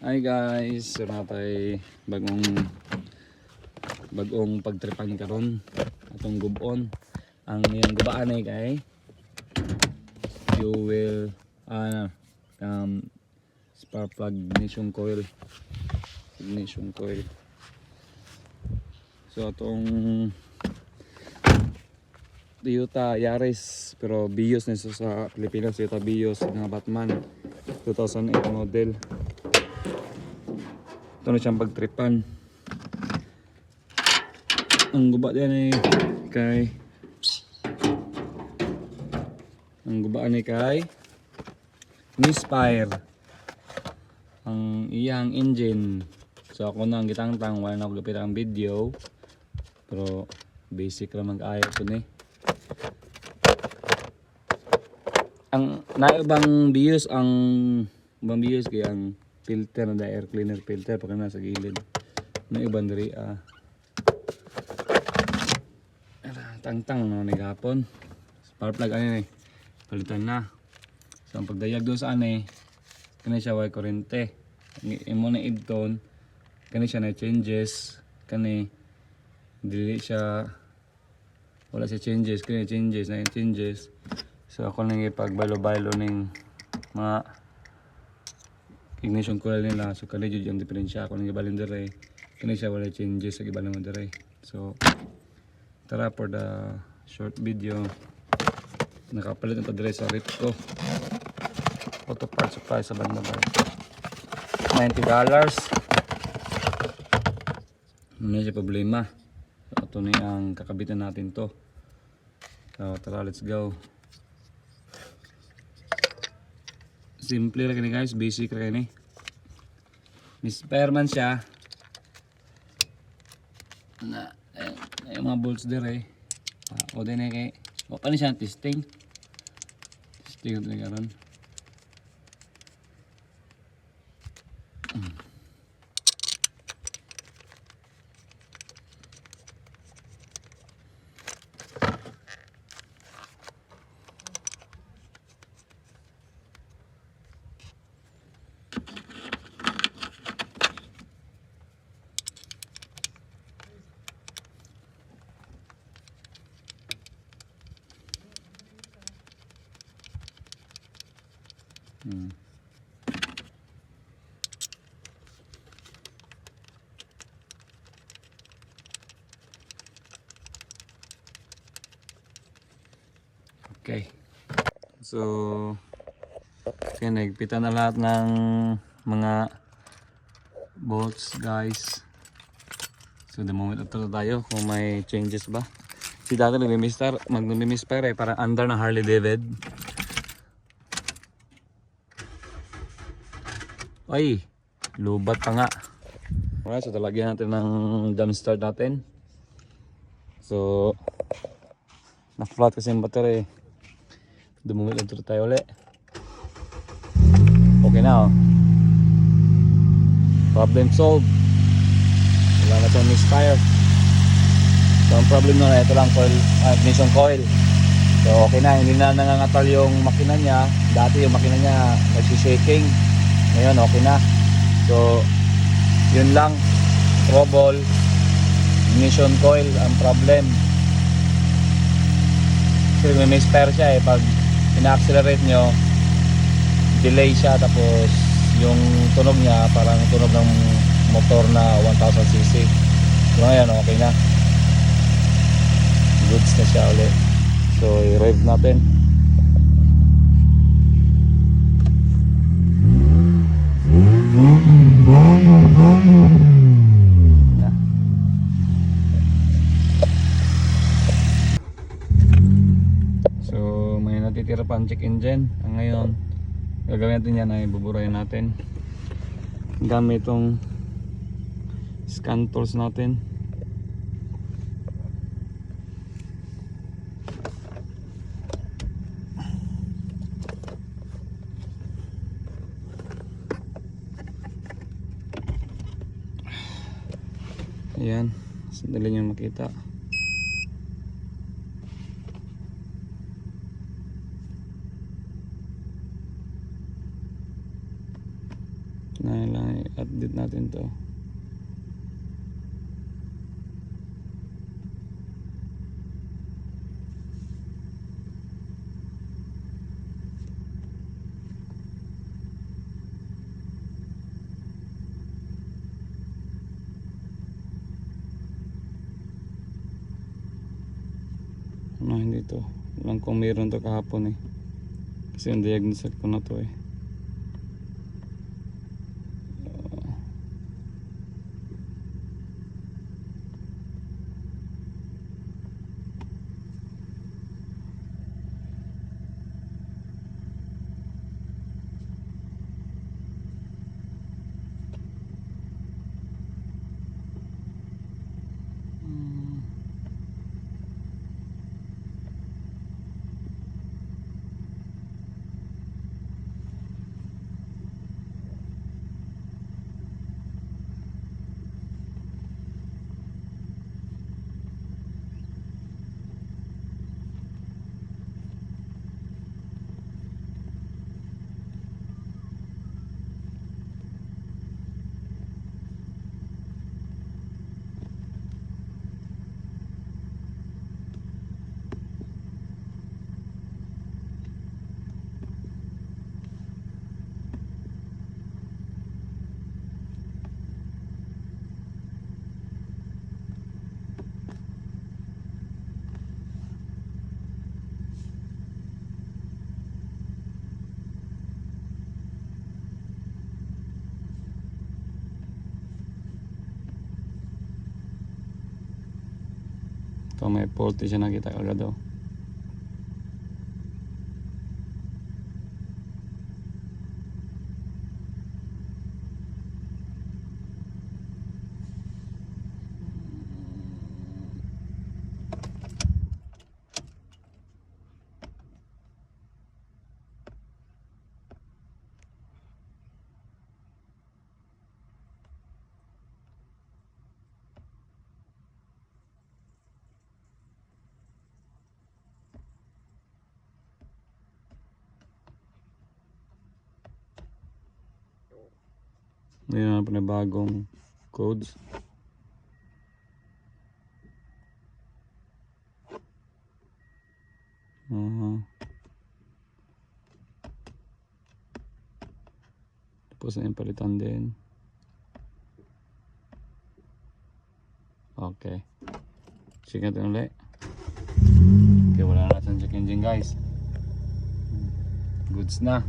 Hi guys, so natay bagong pagtripan karon atong gubon. Ang iyang gubaan ay kay fuel spark plug ignition coil. So atong Toyota Yaris, pero Vios na sa Pilipinas, Toyota Vios nga Batman 2008 model. Ito na siyang pagtripan. Ang guba din ay kay Misfire ang iyang engine. So ako na ang gitangtang, wala na ako lupit ang video, pero basic lang mag-ayo ko ni. Ang naibang bios kaya ang filter na air cleaner filter pag nasa gilid. Naibang diri tangtang no ni gapon. Spark plug ani palitan na. So ang pagdayag do sa ani kani siya way kurente. Imo na idton kani siya na changes, kani dili siya wala siya changes, kani changes. So ako nang ipagbaylo-baylo ning mga ignition coil nila. So kani jud yung diferensya ako nang ibalin dire. Kani siya wala changes sa ibalin mo dire. So tara for the short video. Nakapalit na dire sa Ripco auto part supply sa Bandabay. $90. May siya problema. So ito na ang kakabitan natin to. So tara, let's go. Simple lang ni guys, basic lang ni. Misfire man siya. Na yung mga bolts dire. O din kay o pa ni siya testing. Testing ito na karon. Okay. So kaya nagpita na lahat ng mga bolts guys. So the moment ito tayo kung may changes ba. Si dati mag-misfire parang under na Harley David. Ay, lubat pa nga. Alright, so talagyan natin ng jump start natin. So na-flat kasi yung battery. Dumungit lang ito tayo ulit. Okay na oh. Problem solved. Wala na itong misfire. So ang problem nun, ito lang ignition coil. So okay na, hindi na nangangatal yung makina niya. Dati yung makina niya nagsishaking. Ngayon okay na. So yun lang, trouble, ignition coil ang problem. Kasi may misfire siya pag ina-accelerate nyo, delay siya, tapos yung tunog niya parang tunog ng motor na 1000cc. So ngayon okay na, goods na siya ulit. So i-rev natin. So may natitira pa ang check engine. Ngayon gagawin natin yan ay buburahin natin gamit itong scan tools natin. Ayan, sandali nyo makita. na lang i-update natin to. Ano, hindi to. Alam kung meron to kahapon eh. Kasi yung diagnosis ko na to eh. Ito may faulty siya nakita agad daw. Ngayon na panibagong codes. Tapos na yung palitan din. Okay. Sige natin ulit. Okay, wala na natin check engine guys. Goods na.